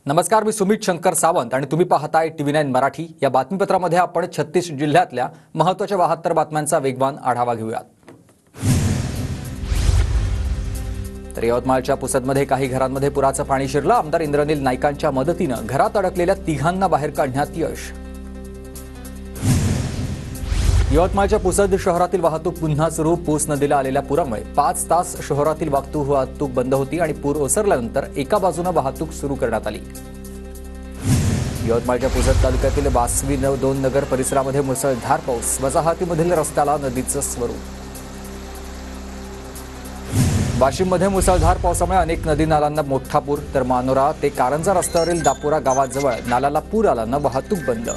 नमस्कार, मी सुमित शंकर सावंत आणि तुम्ही पाहताय TV9 मराठी। या बातमीपत्रामध्ये आपण 36 जिल्ह्यातल्या महत्त्वाच्या 72 बातम्यांचा वेगवान आढावा घेऊयात। तर यवतमाळच्या पुसदमध्ये काही घरांमध्ये पुराचं पाणी शिरलं। आमदार इंद्रनील नाईकांच्या मदतीनं घरात अडकलेल्या तिघांना बाहेर काढण्यात यश। यवतमाळच्या पुसद शहरातील वाहतूक पुन्हा सुरू। पूस नदीला आलेल्या पुरामुळे 5 तास शहरातील वाहतूक बंद होती आणि पूर ओसरल्यानंतर एका बाजूने वाहतूक सुरू करण्यात आली। यवतमाळच्या पुसद तालुक्यातील वासवी 2 नगर परिसरामध्ये मुसळधार पाऊस। वसाहतीमधील रस्त्याला नदीचं स्वरूप। वाशिममध्ये मुसळधार पावसामुळे अनेक नदी नाल्यांना मोठा पूर। तर मानोरा ते कारंजा रस्त्यावरील दापुरा गावाजवळ नाल्याला पूर आल्यानं वाहतूक बंद।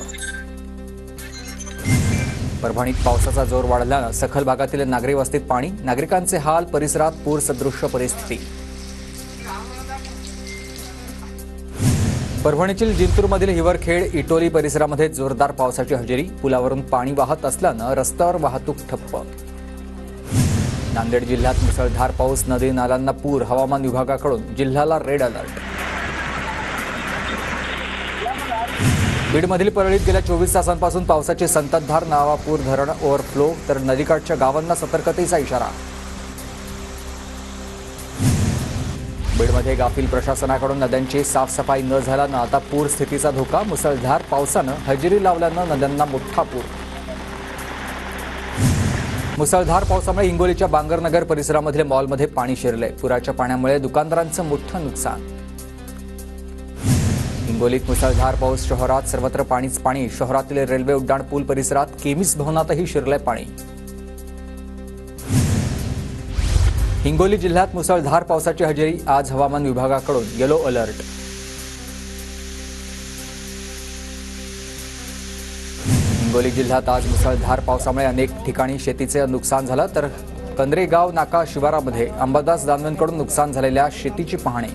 परभणीत पावसाचा जोर वाढल्यानं सखल भागातील नागरी वस्तीत पाणी। नागरिकांचे हाल, परिसरात पूर सदृश्य परिस्थिती। परभणीतील जिंतूरमधील हिवरखेड इटोली परिसरामध्ये जोरदार पावसाची हजेरी। पुलावरून पाणी वाहत असल्यानं रस्त्यावर वाहतूक ठप्प। नांदेड जिल्ह्यात मुसळधार पाऊस, नदी नाल्यांना पूर। हवामान विभागाकडून जिल्ह्याला रेड अलर्ट। बीडमधील परळीत गेल्या 24 तासांपासून पावसाची संततधार। नावापूर धरण ओव्हरफ्लो, तर नदीकाठच्या गावांना सतर्कतेचा इशारा। बीडमध्ये गाफील प्रशासनाकडून नद्यांची साफसफाई न झाल्यानं आता पूर स्थितीचा धोका। मुसळधार पावसानं हजेरी लावल्यानं नद्यांना मोठा पूर। मुसळधार पावसामुळे हिंगोलीच्या बांगरनगर परिसरामधील मॉलमध्ये पाणी शिरले। पुराच्या पाण्यामुळे दुकानदारांचं मोठं नुकसान। हिंगोलीत मुसळधार पाऊस, शहरात सर्वत्र पाणीच पाणी। शहरातील रेल्वे उड्डाण पूल परिसरात केमिस भवनातही शिरले पाणी। हिंगोली जिल्ह्यात मुसळधार पावसाची हजेरी। आज हवामान विभागाकडून येलो अलर्ट। हिंगोली जिल्ह्यात आज मुसळधार पावसामुळे अनेक ठिकाणी शेतीचे नुकसान झालं। तर कंद्रेगाव नाका शिवारामध्ये अंबादास दानवेंकडून नुकसान झालेल्या शेतीची पाहणी।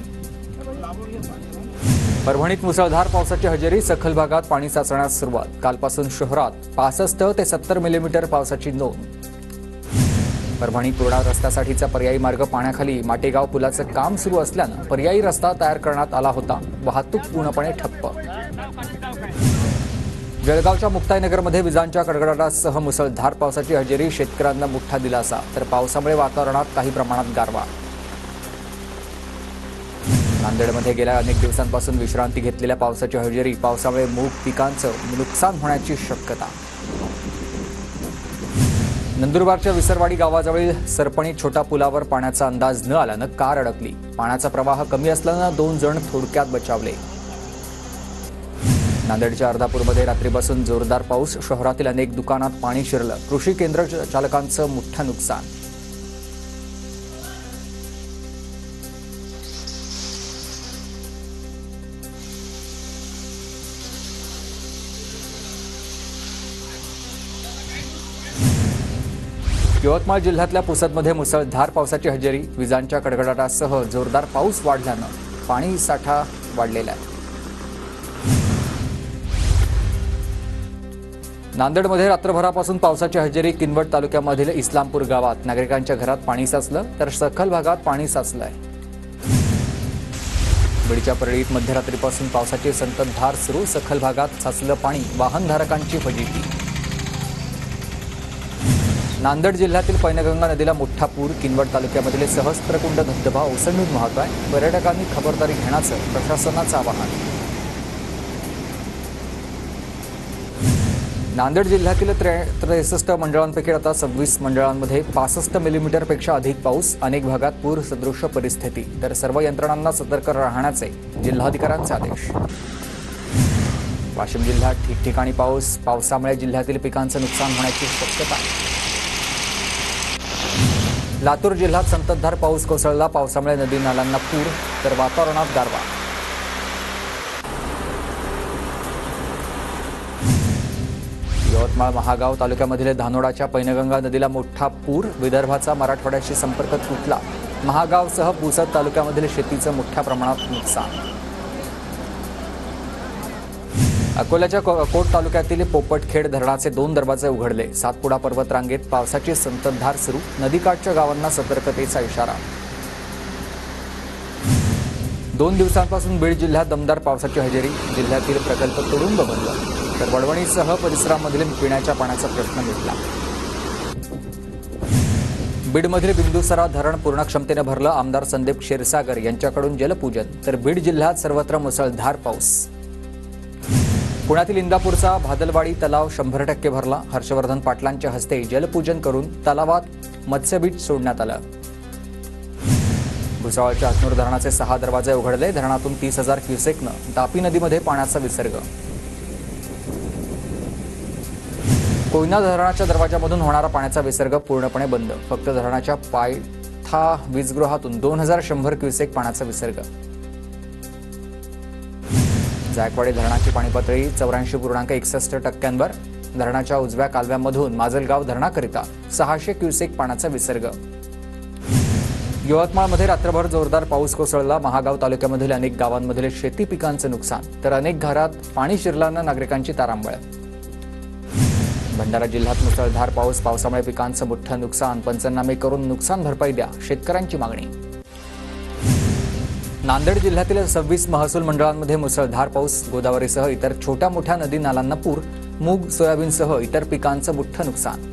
परभणीत मुसळधार पावसाची हजेरी। सखल भागात पाणी साचण्यास सुरुवात। कालपासून शहरात 65 ते 70 मिलीमीटर पावसाची नोंद। परभणी पूर्णा रस्त्यासाठीचा पर्यायी मार्ग पाण्याखाली। माटेगाव पुलाचं काम सुरू असल्यानं पर्यायी रस्ता तयार करण्यात आला होता। वाहतूक पूर्णपणे ठप्प। जळगावच्या मुक्ताईनगरमध्ये विजांच्या कडकडाटासह मुसळधार पावसाची हजेरी। शेतकऱ्यांना मोठा दिलासा। तर पावसामुळे वातावरणात काही प्रमाणात गारवा। नांदेडमध्ये गेल्या अनेक दिवसांपासून विश्रांती घेतलेल्या पावसाची हजेरी। पावसामुळे मूग पिकांचं नुकसान होण्याची शक्यता। नंदुरबारच्या विसरवाडी गावाजवळील सरपणी छोटा पुलावर पाण्याचा अंदाज न आल्यानं कार अडकली। पाण्याचा प्रवाह कमी असल्यानं 2 जण थोडक्यात बचावले। नांदेडच्या अर्धापूरमध्ये रात्रीपासून जोरदार पाऊस। शहरातील अनेक दुकानात पाणी शिरलं। कृषी केंद्र चालकांचं मोठं नुकसान। यवतमाळ जिल्ह्यातल्या पुसदमध्ये मुसळधार पावसाची हजेरी। विजांच्या कडकडाटासह जोरदार पाऊस वाढल्यानं पाणी साठा वाढलेला आहे। नांदेडमध्ये रात्रभरापासून पावसाची हजेरी। किनवट तालुक्यामधील इस्लामपूर गावात नागरिकांच्या घरात पाणी साचलं। तर सखल भागात पाणी साचलंय। बीडच्या परळीत मध्यरात्रीपासून पावसाची संततधार सुरू। सखल भागात साचलं पाणी। वाहनधारकांची फजिती। नांदेड जिल्ह्यातील पैनगंगा नदीला मोठा पूर। किनवट तालुक्यामधील सहस्त्रकुंड धबधबा ओसंडून वाहतोय। पर्यटकांनी खबरदारी घेण्याचं प्रशासनाचं आवाहन। नांदेड जिल्ह्यातील 63 मंडळांपैकी आता 26 मंडळांमध्ये 65 मिलीमीटरपेक्षा अधिक पाऊस। अनेक भागात पूर सदृश्य परिस्थिती। तर सर्व यंत्रणांना सतर्क राहण्याचे जिल्हाधिकाऱ्यांचे आदेश। वाशिम जिल्ह्यात ठिकठिकाणी पाऊस। पावसामुळे जिल्ह्यातील पिकांचं नुकसान होण्याची शक्यता। लातूर जिल्ह्यात संततधार पाऊस कोसळला। पावसामुळे नदी नाल्यांना पूर। तर वातावरणात गारवा। यवतमाळ महागाव तालुक्यामधील धानोडाच्या पैनगंगा नदीला मोठा पूर। विदर्भाचा मराठवाड्याशी संपर्क तुटला। महागावसह पुसद तालुक्यामधील शेतीचं मोठ्या प्रमाणात नुकसान। अकोल्याच्या कोट तालुक्यातील पोपटखेड धरणाचे 2 दरवाजे उघडले। सातपुडा पर्वत रांगेत पावसाची संततधार सुरू। नदीकाठच्या गावांना सतर्कतेचा इशारा। 2 दिवसांपासून बीड जिल्ह्यात दमदार पावसाची हजेरी. जिल्ह्यातील प्रकल्प तुडुंब बनला, तर वडवणीसह परिसरामधील पिण्याच्या पाण्याचा प्रश्न मिटला. बीडमधील बिंदुसरा धरण पूर्ण क्षमतेने भरलं. आमदार संदीप क्षीरसागर यांच्याकडून जलपूजन. तर बीड जिल्ह्यात सर्वत्र मुसळधार पाऊस. पुण्यातील इंदापूरचा भादलवाडी तलाव 100% भरला. हर्षवर्धन पाटलांच्या हस्ते जलपूजन करून तलावात मत्स्यबीज सोडण्यात आलं. भुसावळच्या हतनूर धरणाचे 6 दरवाजे उघडले. धरणातून 30,000 क्युसेकनं तापी नदीमध्ये पाण्याचा विसर्ग. कोयना धरणाच्या दरवाजामधून होणारा पाण्याचा विसर्ग पूर्णपणे बंद. फक्त धरणाच्या पायथा वीजगृहातून 2,100 क्युसेक पाण्याचा विसर्ग. जायकवाडी धरणाची पाणी पातळी 84.61%. धरणाच्या उजव्या कालव्यामधून माजलगाव धरणाकरिता 600 क्युसेक पाण्याचा विसर्ग. यवतमाळमध्ये रात्रभर जोरदार पाऊस कोसळला. महागाव तालुक्यामधील अनेक गावांमधील शेती पिकांचं नुकसान, तर अनेक घरात पाणी शिरल्यानं नागरिकांची तारांबळ. भंडारा जिल्ह्यात मुसळधार पाऊस. पावसामुळे पिकांचं मोठं नुकसान. पंचनामे करून नुकसान भरपाई द्या, शेतकऱ्यांची मागणी. नांदेड जिल्ह्यातील 26 महसूल मंडळांमध्ये मुसळधार पाऊस. गोदावरीसह इतर छोट्या मोठ्या नदी नाल्यांना पूर. मूग, सोयाबीनसह इतर पिकांचं मोठं नुकसान.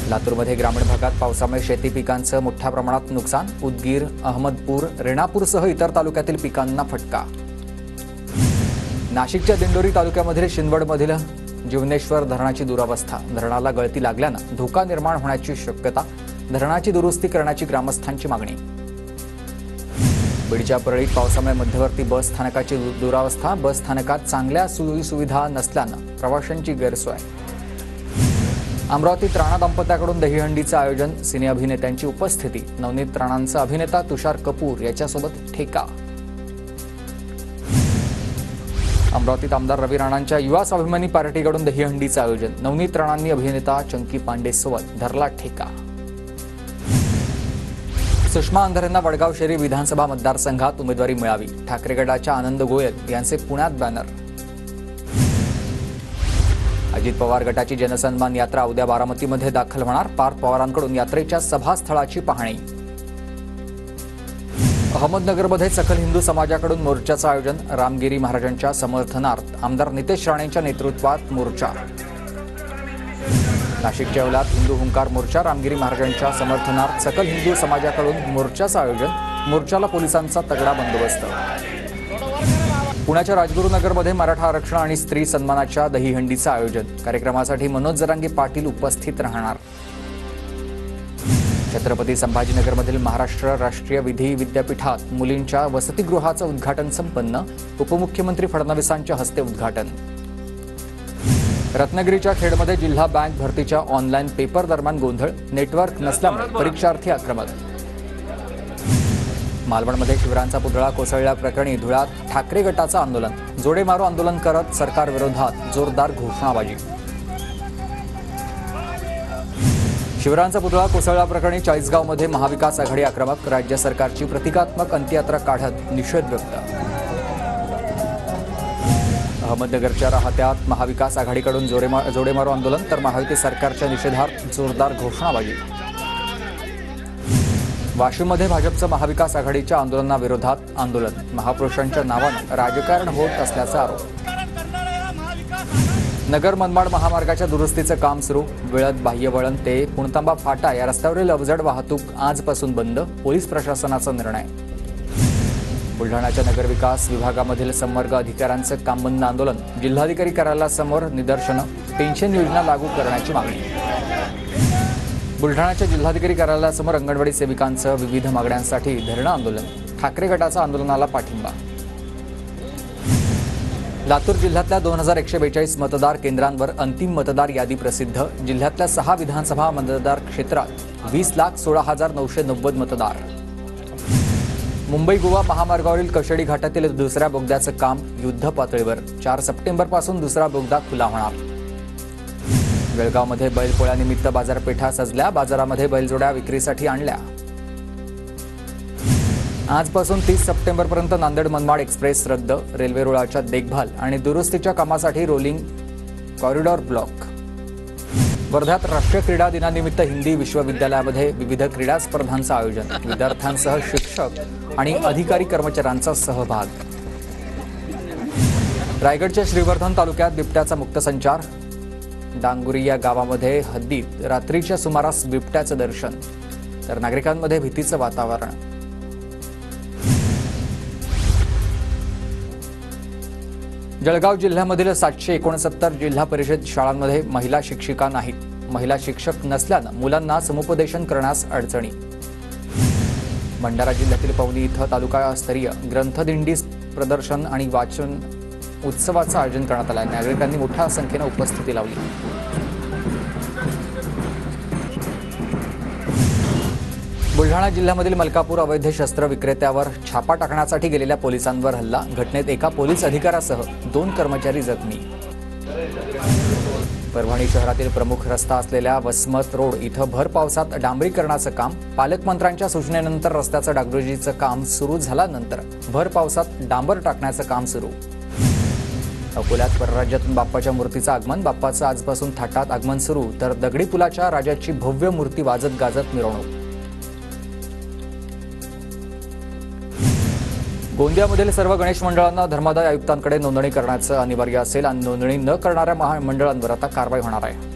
लातूरमध्ये ग्रामीण भागात पावसामुळे शेती पिकांचं मोठ्या प्रमाणात नुकसान. उदगीर, अहमदपूर, रेणापूरसह इतर तालुक्यातील पिकांना फटका. नाशिकच्या दिंडोरी तालुक्यामधील शिंदवडमधील जीवनेश्वर धरणाची दुरावस्था. धरणाला गळती लागल्यानं धोका निर्माण होण्याची शक्यता. धरणाची दुरुस्ती करण्याची ग्रामस्थांची मागणी. बीडच्या परळीत पावसामुळे मध्यवर्ती बस स्थानकाची दुरावस्था. बस स्थानकात चांगल्या सोयीसुविधा नसल्यानं प्रवाशांची गैरसोय. अमरावतीत राणा दाम्पत्याकडून दहीहंडीचं आयोजन. सिने अभिनेत्यांची उपस्थिती. नवनीत राणांचा अभिनेता तुषार कपूर याच्यासोबत ठेका. अमरावतीत आमदार रवी राणांच्या युवा स्वाभिमानी पार्टीकडून दहीहंडीचं आयोजन. नवनीत राणांनी अभिनेता चंकी पांडेसोबत धरला ठेका. सुषमा अंधारेंना वडगाव शहरी विधानसभा मतदारसंघात उमेदवारी मिळावी. ठाकरे गटाच्या आनंद गोयल यांचे पुण्यात बॅनर. अजित पवार गटाची जनसन्मान यात्रा उद्या बारामतीमध्ये दाखल होणार. पार्थ पवारांकडून यात्रेच्या सभास्थळाची पाहणी. अहमदनगरमध्ये सकल हिंदू समाजाकडून मोर्चाचं आयोजन. रामगिरी महाराजांच्या समर्थनार्थ आमदार नितेश राणेंच्या नेतृत्वात मोर्चा. नाशिकच्या येवल्यात हिंदू हुंकार मोर्चा. रामगिरी महाराजांच्या समर्थनार्थ सकल हिंदू समाजाकडून मोर्चाचं आयोजन. मोर्चाला पोलिसांचा तगडा बंदोबस्त. पुण्याच्या राजगुरुनगरमध्ये मराठा आरक्षण आणि स्त्री सन्मानाच्या दहीहंडीचं आयोजन. कार्यक्रमासाठी मनोज जरांगे पाटील उपस्थित राहणार. छत्रपती संभाजीनगरमधील महाराष्ट्र राष्ट्रीय विधी विद्यापीठात मुलींच्या वसतिगृहाचं उद्घाटन संपन्न. उपमुख्यमंत्री फडणवीसांच्या हस्ते उद्घाटन. रत्नागिरीच्या खेडमध्ये जिल्हा बँक भरतीच्या ऑनलाईन पेपर दरम्यान गोंधळ. नेटवर्क नसल्यामुळे परीक्षार्थी आक्रमक. मालवणमध्ये शिवरायांचा पुतळा कोसळल्याप्रकरणी धुळ्यात ठाकरे गटाचं आंदोलन. जोडे मारो आंदोलन करत सरकार विरोधात जोरदार घोषणाबाजी. शिवरायांचा पुतळा कोसळल्याप्रकरणी चाळीसगावमध्ये महाविकास आघाडी आक्रमक. राज्य सरकारची प्रतिकात्मक अंत्ययात्रा काढत निषेध व्यक्त. अहमदनगरच्या राहत्यात महाविकास आघाडीकडून जोडे मारो आंदोलन, तर महायुती सरकारच्या निषेधार्थ जोरदार घोषणाबाजी. वाशिममध्ये भाजपचं महाविकास आघाडीच्या आंदोलनाविरोधात आंदोलन. महापुरुषांच्या नावानं राजकारण होत असल्याचा आरोप. नगर मनमाड महामार्गाच्या दुरुस्तीचं काम सुरू. विळद बाह्यवळण ते पुणतांबा फाटा या रस्त्यावरील अवजड वाहतूक आजपासून बंद. पोलीस प्रशासनाचा निर्णय. बुलढाण्याच्या नगरविकास विभागामधील संवर्ग अधिकाऱ्यांचं काम बंद आंदोलन. जिल्हाधिकारी कार्यालयासमोर निदर्शनं. पेन्शन योजना लागू करण्याची मागणी. बुलढाण्याच्या जिल्हाधिकारी कार्यालयासमोर अंगणवाडी सेविकांचं विविध मागण्यांसाठी धरणं आंदोलन. ठाकरे गटाचा आंदोलनाला पाठिंबा. लातूर जिल्ह्यातल्या 2142 मतदार केंद्रांवर अंतिम मतदार यादी प्रसिद्ध. जिल्ह्यातल्या 6 विधानसभा मतदार क्षेत्रात 20,16,990 मतदार. मुंबई गोवा महामार्गावरील कशेडी घाटातील दुसऱ्या बोगद्याचं काम युद्ध पातळीवर. 4 सप्टेंबरपासून दुसरा बोगदा खुला होणार. बेळगावमध्ये बैलपोळ्यानिमित्त बाजारपेठा सजल्या. बाजारामध्ये बैलजोड्या विक्रीसाठी आणल्या. आजपासून 30 सप्टेंबरपर्यंत नांदेड मनमाड एक्सप्रेस रद्द. रेल्वे रुळाच्या देखभाल आणि दुरुस्तीच्या कामासाठी रोलिंग कॉरिडॉर ब्लॉक. वर्ध्यात राष्ट्रीय क्रीडा दिनानिमित्त हिंदी विश्वविद्यालयामध्ये विविध क्रीडा स्पर्धांचं आयोजन, विद्यार्थ्यांसह शिक्षक आणि अधिकारी कर्मचाऱ्यांचा सहभाग. रायगडच्या श्रीवर्धन तालुक्यात बिबट्याचा मुक्त संचार. डांगुरी या गावामध्ये हद्दीत रात्रीच्या सुमारास बिबट्याचं दर्शन, तर नागरिकांमध्ये भीतीचं वातावरण. जळगाव जिल्ह्यामधील 769 जिल्हा परिषद शाळांमध्ये महिला शिक्षिका नाहीत. महिला शिक्षक नसल्यानं मुलांना समुपदेशन करण्यास अडचणी. भंडारा जिल्ह्यातील पवनी इथं तालुकास्तरीय ग्रंथदिंडी प्रदर्शन आणि वाचन उत्सवाचं आयोजन करण्यात आलं. नागरिकांनी मोठ्या संख्येनं उपस्थिती लावली. बुलढाणा जिल्ह्यामधील मलकापूर अवैध शस्त्र विक्रेत्यावर छापा टाकण्यासाठी गेलेल्या पोलिसांवर हल्ला. घटनेत एका पोलीस अधिकाऱ्यासह 2 कर्मचारी जखमी. परभणी शहरातील प्रमुख रस्ता असलेल्या वसमत रोड इथं भर पावसात डांबरीकरणाचं काम. पालकमंत्र्यांच्या सूचनेनंतर रस्त्याचं डागडुजीचं काम सुरू झाल्यानंतर भर पावसात डांबर टाकण्याचं काम सुरू. अकोल्यात परराज्यातून बाप्पाच्या मूर्तीचं आगमन. बाप्पाचं आजपासून थाटात आगमन सुरू, तर दगडी पुलाच्या राजाची भव्य मूर्ती वाजत गाजत मिरवणूक. गोंदियामधील सर्व गणेश मंडळांना धर्मादाय आयुक्तांकडे नोंदणी करण्याचं अनिवार्य असेल आणि नोंदणी न करणाऱ्या महामंडळांवर आता कारवाई होणार आहे.